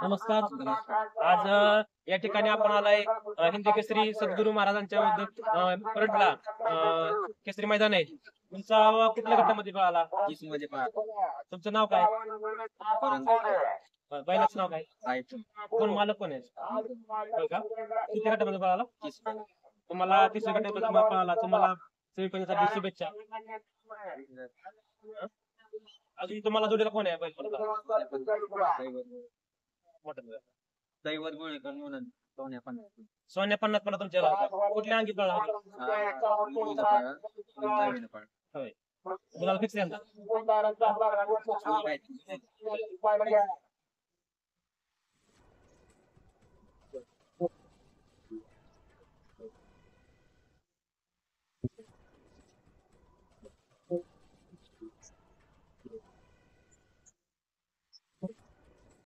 नमस्कार. आज या ठिकाणी आपण आलाय हिंद केसरी सद्गुरू महाराजांच्या परटला केसरी मैदान आहे. तुमचा कुठल्या गटामध्ये पळाला? मध्ये पळा. तुमचं नाव काय? बैलाचं नाव काय? राईट. कोण मालक कोण आहे? होय का? किती गटामध्ये पळाला? तुम्हाला तिसऱ्या गटामध्ये पळाला. तुम्हाला सेमीफायनलसाठी शुभेच्छा. अजून तुम्हाला जोडीला कोण आहे बैल दैवत गोळेकर म्हणून सोन्या पन्नास पण तुमच्या कुठल्या अंगी पळा? होय. फिक्स